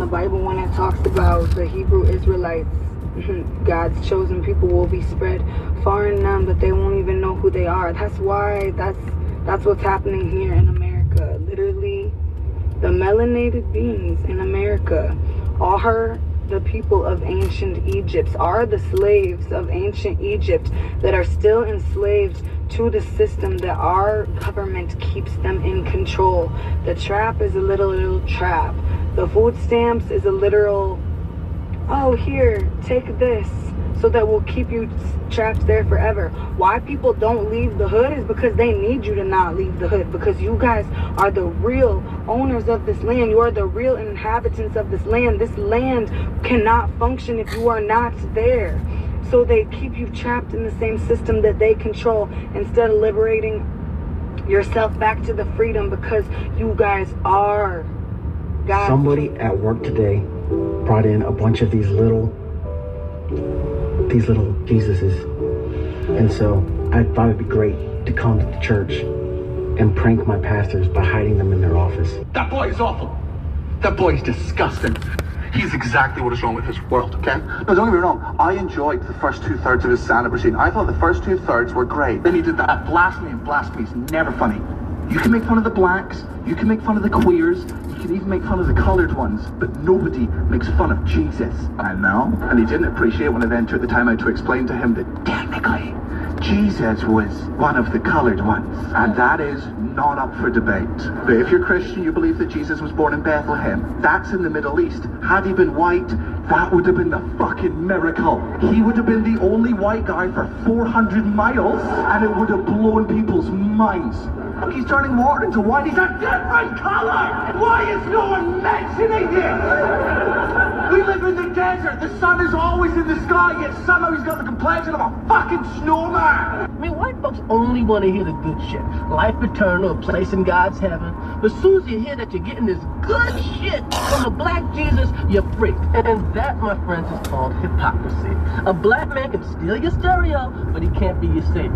Bible when it talks about the Hebrew Israelites. God's chosen people will be spread far and none, but they won't even know who they are. That's why that's what's happening here in America. Literally, the melanated beings in America are the people of ancient Egypt, are the slaves of ancient Egypt that are still enslaved to the system that our government keeps them in control. The trap is a little trap. The food stamps is a literal, oh, here, take this, so that will keep you trapped there forever. Why people don't leave the hood is because they need you to not leave the hood, because you guys are the real owners of this land. You are the real inhabitants of this land. This land cannot function if you are not there. So they keep you trapped in the same system that they control instead of liberating yourself back to the freedom, because you guys are God's. Somebody at work today brought in a bunch of these little Jesuses, and so I thought it'd be great to come to the church and prank my pastors by hiding them in their office. That boy is awful. That boy is disgusting. He's exactly what is wrong with his world, okay? No, don't get me wrong. I enjoyed the first 2/3 of his stand-up routine. I thought the first 2/3 were great. Then he did that blasphemy, and blasphemy is never funny. You can make fun of the blacks, you can make fun of the queers, you can even make fun of the colored ones, but nobody makes fun of Jesus. I know. And he didn't appreciate when I then took the time out to explain to him that technically Jesus was one of the colored ones, and that is not up for debate. But if you're Christian, you believe that Jesus was born in Bethlehem. That's in the Middle East. Had he been white, that would have been the fucking miracle. He would have been the only white guy for 400 miles, and it would have blown people's minds. Look, he's turning water into wine. He's a different color! Why is no one mentioning this? We live in the desert. The sun is always in the sky, yet somehow he's got the complexion of a fucking snowman. I mean, white folks only want to hear the good shit. Life eternal, a place in God's heaven. But as soon as you hear that you're getting this good shit from the black Jesus, you're freaked. And that, my friends, is called hypocrisy. A black man can steal your stereo, but he can't be your savior.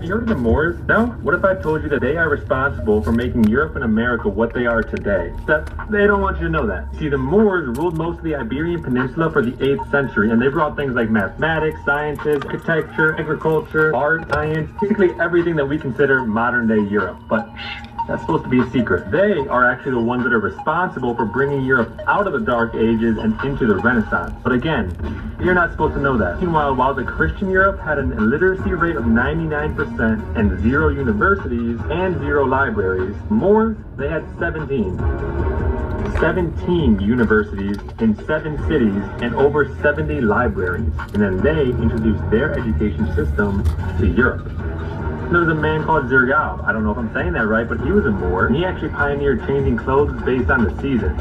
You heard of the Moors? No? What if I told you that they are responsible for making Europe and America what they are today? Except they don't want you to know that. See, the Moors ruled most of the Iberian Peninsula for the 8th century, and they brought things like mathematics, sciences, architecture, agriculture, art, science, basically everything that we consider modern-day Europe. But that's supposed to be a secret. They are actually the ones that are responsible for bringing Europe out of the Dark Ages and into the Renaissance. But again, you're not supposed to know that. Meanwhile, while the Christian Europe had an illiteracy rate of 99% and 0 universities and 0 libraries, Moors, they had 17 universities in 7 cities and over 70 libraries. And then they introduced their education system to Europe. There was a man called Zuriab. I don't know if I'm saying that right, but he was a Moor, and he actually pioneered changing clothes based on the season.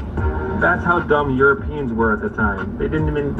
That's how dumb Europeans were at the time. They didn't even...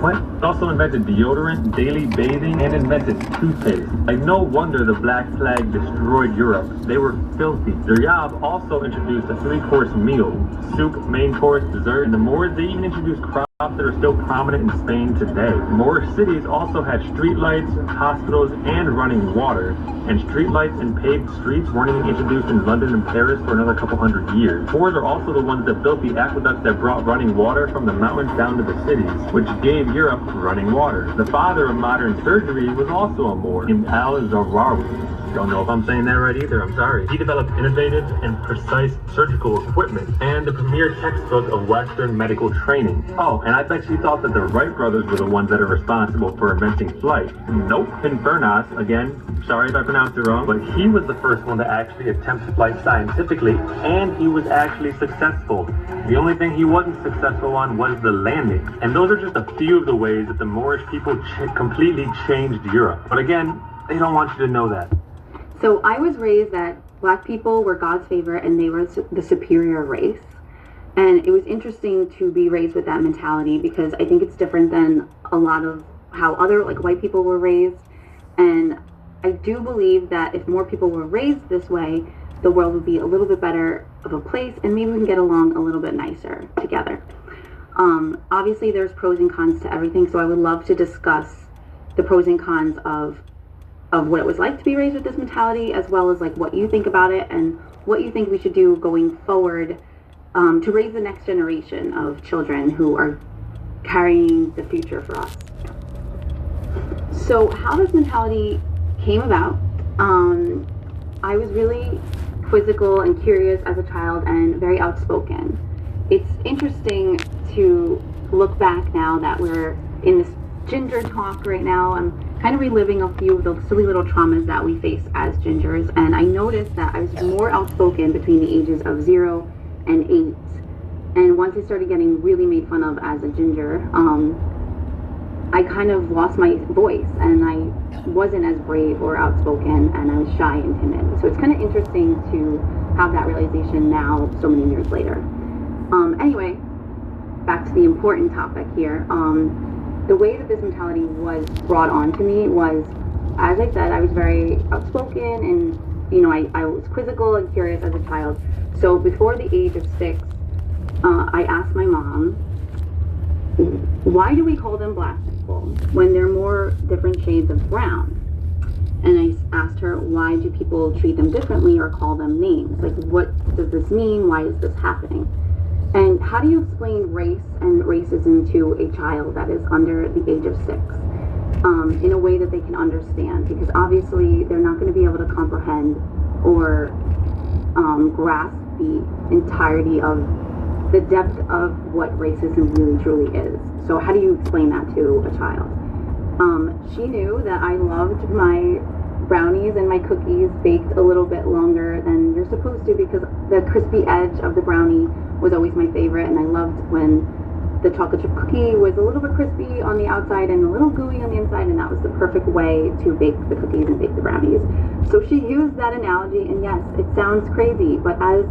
What? Also invented deodorant, daily bathing, and invented toothpaste. Like, no wonder the Black Plague destroyed Europe. They were filthy. Zuriab also introduced a 3-course meal. Soup, main course, dessert, and the Moors, they even introduced crops that are still prominent in Spain today. Moorish cities also had streetlights, hospitals, and running water. And streetlights and paved streets weren't even introduced in London and Paris for another couple hundred years. Moors are also the ones that built the aqueducts that brought running water from the mountains down to the cities, which gave Europe running water. The father of modern surgery was also a Moor, named Al-Zawrawi. Don't know if I'm saying that right either, I'm sorry. He developed innovative and precise surgical equipment and the premier textbook of Western medical training. Oh, and I bet you thought that the Wright brothers were the ones that are responsible for inventing flight. Nope. Furness, again, sorry if I pronounced it wrong, but he was the first one to actually attempt flight scientifically, and he was actually successful. The only thing he wasn't successful on was the landing. And those are just a few of the ways that the Moorish people completely changed Europe. But again, they don't want you to know that. So I was raised that black people were God's favorite and they were the superior race. And it was interesting to be raised with that mentality because I think it's different than a lot of how other like white people were raised. And I do believe that if more people were raised this way, the world would be a little bit better of a place, and maybe we can get along a little bit nicer together. Obviously there's pros and cons to everything, so I would love to discuss the pros and cons of what it was like to be raised with this mentality, as well as like what you think about it and what you think we should do going forward to raise the next generation of children who are carrying the future for us. So how this mentality came about, I was really quizzical and curious as a child and very outspoken. It's interesting to look back now that we're in this ginger talk right now. I'm kind of reliving a few of the silly little traumas that we face as gingers, and I noticed that I was more outspoken between the ages of 0 and 8. And once I started getting really made fun of as a ginger, I kind of lost my voice, and I wasn't as brave or outspoken, and I was shy and timid. So it's kind of interesting to have that realization now, so many years later. Anyway, back to the important topic here. The way that this mentality was brought on to me was, as I said, I was very outspoken, and you know, I was quizzical and curious as a child. So before the age of 6, I asked my mom, why do we call them black people when they're more different shades of brown? And I asked her, why do people treat them differently or call them names? Like, what does this mean? Why is this happening? And how do you explain race and racism to a child that is under the age of 6 in a way that they can understand? Because obviously they're not going to be able to comprehend or grasp the entirety of the depth of what racism really truly is. So how do you explain that to a child? She knew that I loved my brownies and my cookies baked a little bit longer than you're supposed to, because the crispy edge of the brownie was always my favorite, and I loved when the chocolate chip cookie was a little bit crispy on the outside and a little gooey on the inside, and that was the perfect way to bake the cookies and bake the brownies. So she used that analogy, and yes, it sounds crazy, but as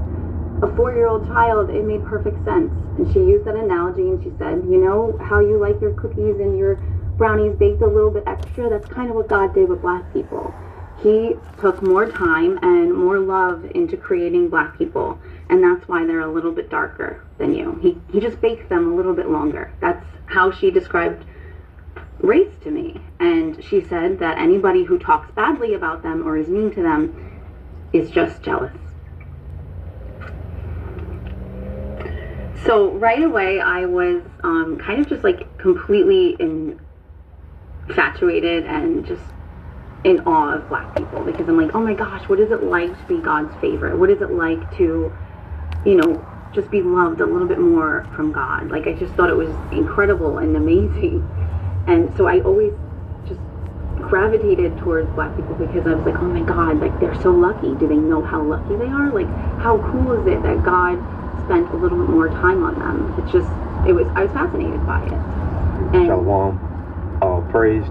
a 4-year-old child, it made perfect sense. And she used that analogy, and she said, you know how you like your cookies and your brownies baked a little bit extra? That's kind of what God did with black people. He took more time and more love into creating black people, and that's why they're a little bit darker than you. He just baked them a little bit longer. That's how she described race to me. And she said that anybody who talks badly about them or is mean to them is just jealous. So right away I was kind of just like completely infatuated and just in awe of black people, because I'm like, oh my gosh, what is it like to be God's favorite? What is it like to, you know, just be loved a little bit more from God? Like, I just thought it was incredible and amazing. And so I always just gravitated towards black people, because I was like, oh my God, like, they're so lucky. Do they know how lucky they are? Like, how cool is it that God spent a little bit more time on them? It's just, I was fascinated by it. And Shalom, praise